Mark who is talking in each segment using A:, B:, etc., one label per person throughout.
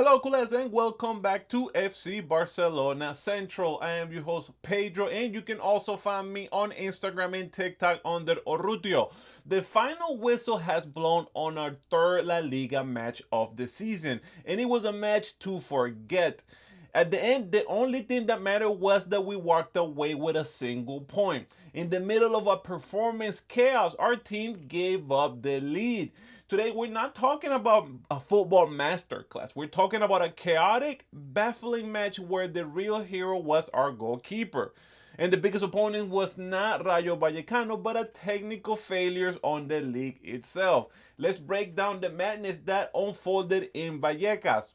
A: Hello, culés, and welcome back to FC Barcelona Central. I am your host, Pedro, and you can also find me on Instagram and TikTok under Orrutio. The final whistle has blown on our third La Liga match of the season, and it was a match to forget. At the end, the only thing that mattered was that we walked away with a single point. In the middle of a performance chaos, our team gave up the lead. Today, we're not talking about a football masterclass. We're talking about a chaotic, baffling match where the real hero was our goalkeeper. And the biggest opponent was not Rayo Vallecano, but a technical failures on the league itself. Let's break down the madness that unfolded in Vallecas.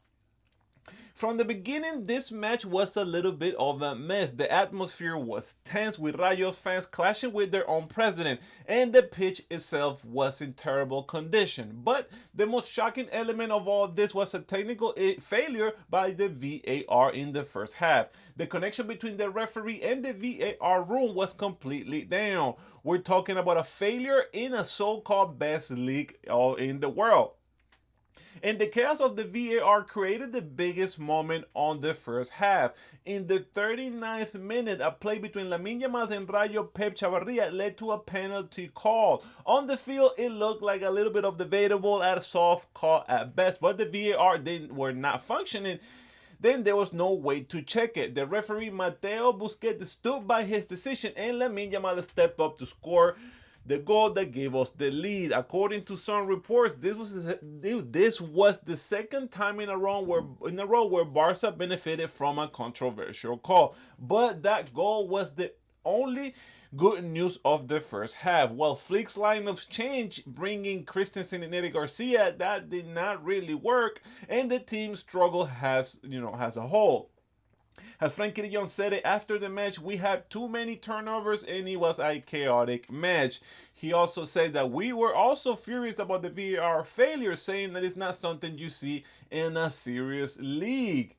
A: From the beginning, this match was a little bit of a mess. The atmosphere was tense with Rayos fans clashing with their own president, and the pitch itself was in terrible condition. But the most shocking element of all this was a technical failure by the VAR in the first half. The connection between the referee and the VAR room was completely down. We're talking about a failure in a so-called best league in the world. And the chaos of the VAR created the biggest moment on the first half. In the 39th minute, a play between Lamine Yamal and Rayo Pep Chavarria led to a penalty call. On the field, it looked like a little bit of debatable at a soft call at best, but the VAR were not functioning. Then there was no way to check it. The referee Mateo Busquets stood by his decision, and Lamine Yamal stepped up to score the goal that gave us the lead. According to some reports, this was the second time in a row where Barca benefited from a controversial call. But that goal was the only good news of the first half. While Flick's lineups changed, bringing Christensen and Eric Garcia, that did not really work, and the team struggled as a whole. As Frankie de Jong said it after the match, we had too many turnovers and it was a chaotic match. He also said that we were also furious about the VAR failure, saying that it's not something you see in a serious league.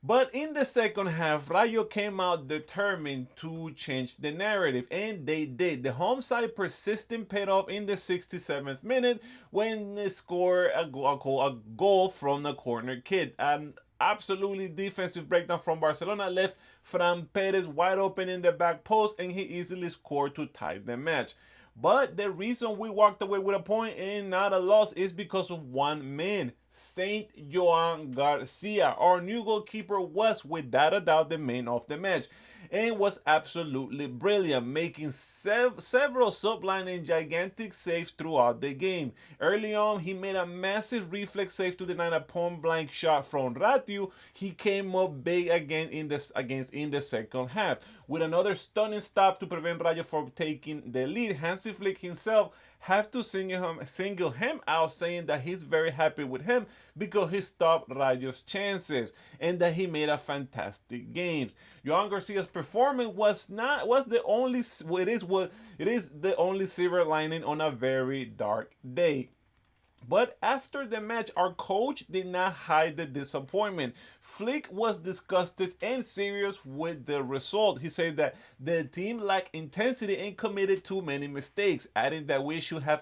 A: But in the second half, Rayo came out determined to change the narrative, and they did. The home side persistent paid off in the 67th minute when they scored a goal from the corner kick. An absolutely defensive breakdown from Barcelona left Fran Perez wide open in the back post, and he easily scored to tie the match. But the reason we walked away with a point and not a loss is because of one man, Saint Joan Garcia. Our new goalkeeper was without a doubt the man of the match and was absolutely brilliant, making several subline and gigantic saves throughout the game. Early on, he made a massive reflex save to deny a point blank shot from Ratiu. He came up big again in the second half with another stunning stop to prevent Rayo from taking the lead. Hansi Flick himself have to single him out, saying that he's very happy with him because he stopped Rayo's chances and that he made a fantastic game. Joan Garcia's performance was the only it is the only silver lining on a very dark day. But after the match, our coach did not hide the disappointment. Flick was disgusted and serious with the result. He said that the team lacked intensity and committed too many mistakes, adding that we should have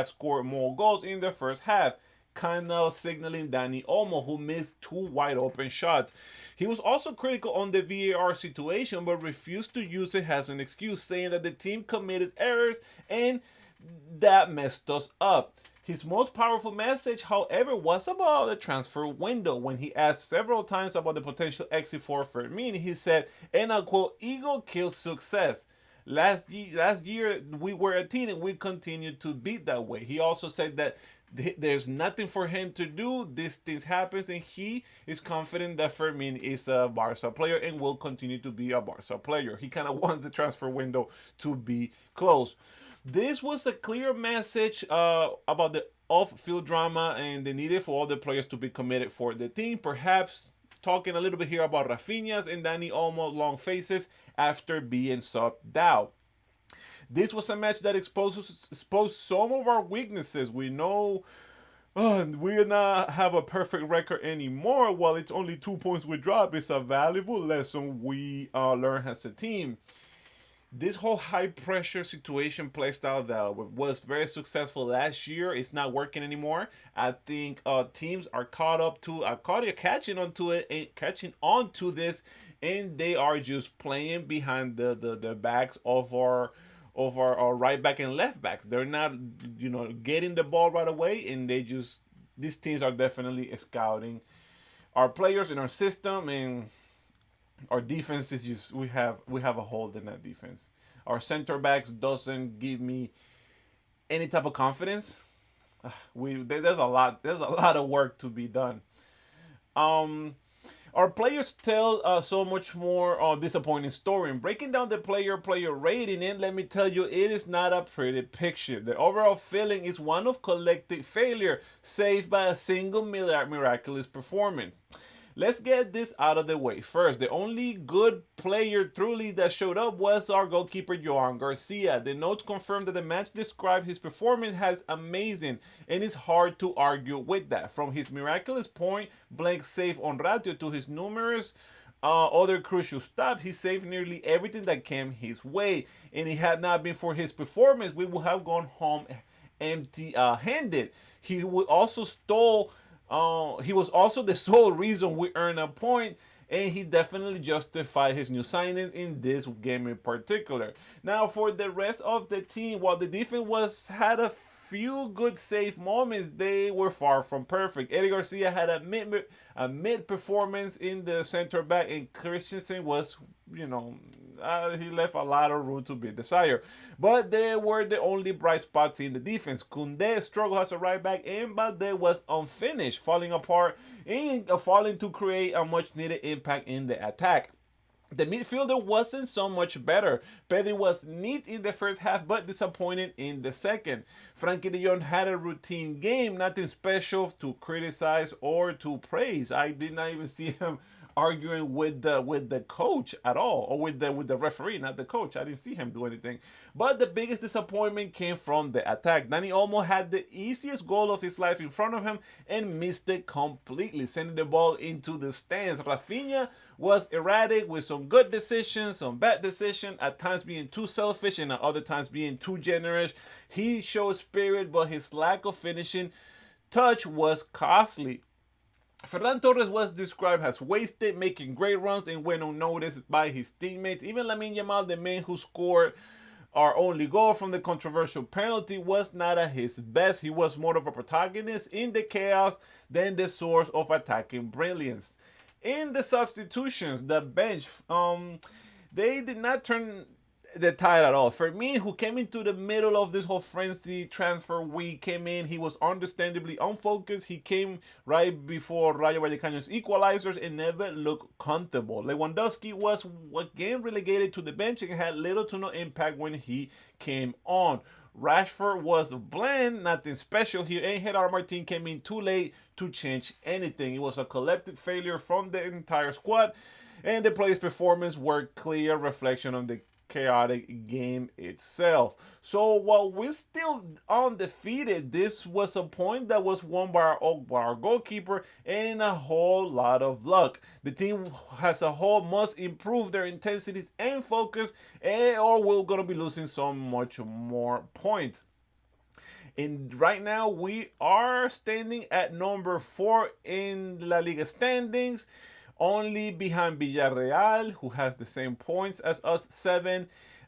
A: scored more goals in the first half, kind of signaling Dani Olmo, who missed two wide open shots. He was also critical on the VAR situation, but refused to use it as an excuse, saying that the team committed errors and that messed us up. His most powerful message, however, was about the transfer window. When he asked several times about the potential exit for Fermin, he said, and I quote, "Ego kills success. Last year we were a team and we continued to be that way." He also said that there's nothing for him to do. These things happen, and he is confident that Fermin is a Barca player and will continue to be a Barca player. He kind of wants the transfer window to be closed. This was a clear message about the off-field drama and the need for all the players to be committed for the team. Perhaps talking a little bit here about Rafinha's and Dani Olmo's long faces after being subbed out. This was a match that exposed some of our weaknesses. We know we not have a perfect record anymore. While it's only 2 points we drop, it's a valuable lesson we learn as a team. This whole high pressure situation play style that was very successful last year is not working anymore. I think teams are catching onto it and catching on to this, and they are just playing behind the backs of our right back and left backs. They're not getting the ball right away, and these teams are definitely scouting our players in our system, and our defense is just we have a hole in that defense. Our center backs doesn't give me any type of confidence. There's a lot of work to be done. Um, our players tell so much more disappointing story. And breaking down the player rating, and let me tell you, it is not a pretty picture. The overall feeling is one of collective failure, saved by a single miraculous performance. Let's get this out of the way. First, the only good player truly that showed up was our goalkeeper Johan Garcia. The notes confirm that the match described his performance as amazing, and it's hard to argue with that. From his miraculous point blank save on Ratio to his numerous other crucial stops, he saved nearly everything that came his way. And it had not been for his performance, we would have gone home empty-handed. He was also the sole reason we earned a point, and he definitely justified his new signings in this game in particular. Now, for the rest of the team, while the defense had a few good save moments, they were far from perfect. Eddie Garcia had a mid performance in the center back, and Christensen was, he left a lot of room to be desired. But they were the only bright spots in the defense. Koundé struggled as a right back, and Balde was unfinished, falling apart and falling to create a much needed impact in the attack. The midfielder wasn't so much better. Pedri was neat in the first half, but disappointed in the second. Frankie de Jong had a routine game, nothing special to criticize or to praise. I did not even see him arguing with the coach at all, or with the referee, not the coach. I didn't see him do anything. But the biggest disappointment came from the attack. Dani Olmo had the easiest goal of his life in front of him and missed it completely, sending the ball into the stands. Rafinha was erratic with some good decisions, some bad decisions, at times being too selfish and at other times being too generous. He showed spirit, but his lack of finishing touch was costly. Ferran Torres was described as wasted, making great runs and went unnoticed by his teammates. Even Lamine Yamal, the man who scored our only goal from the controversial penalty, was not at his best. He was more of a protagonist in the chaos than the source of attacking brilliance. In the substitutions, the bench, they did not turn the tide at all. Fermin, who came into the middle of this whole frenzy transfer week, came in. He was understandably unfocused. He came right before Rayo Vallecano's equalizers and never looked comfortable. Lewandowski was again relegated to the bench and had little to no impact when he came on. Rashford was bland, nothing special here, and Gerard Martin came in too late to change anything. It was a collective failure from the entire squad, and the players' performance were clear reflection on the chaotic game itself. So while we're still undefeated, this was a point that was won by our goalkeeper and a whole lot of luck. The team as a whole must improve their intensities and focus, or we're going to be losing so much more points. And right now we are standing at number 4 in La Liga standings, only behind Villarreal, who has the same points as us, 7.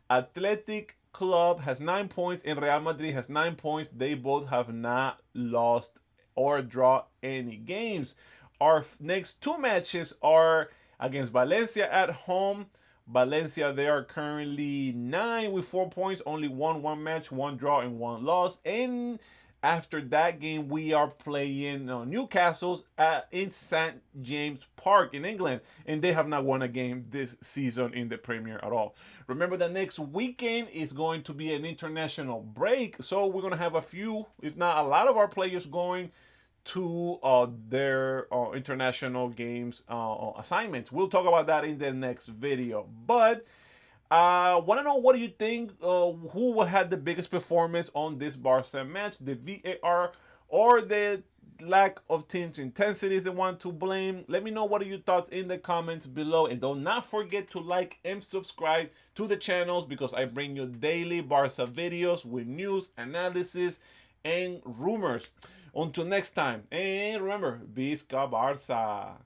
A: Athletic Club has 9 points, and Real Madrid has 9 points. They both have not lost or draw any games. Our next 2 matches are against Valencia at home. Valencia, they are currently 9 with 4 points, only won 1 match, 1 draw, and 1 loss. And after that game, we are playing Newcastle's in St. James Park in England, and they have not won a game this season in the Premier at all. Remember that next weekend is going to be an international break, so we're going to have a few, if not a lot of our players going to their international games assignments. We'll talk about that in the next video. But want to know, what do you think? Who had the biggest performance on this Barca match? The VAR or the lack of team's intensity is the one to blame? Let me know what are your thoughts in the comments below, and do not forget to like and subscribe to the channels because I bring you daily Barca videos with news, analysis, and rumors. Until next time, and remember, Visca Barca.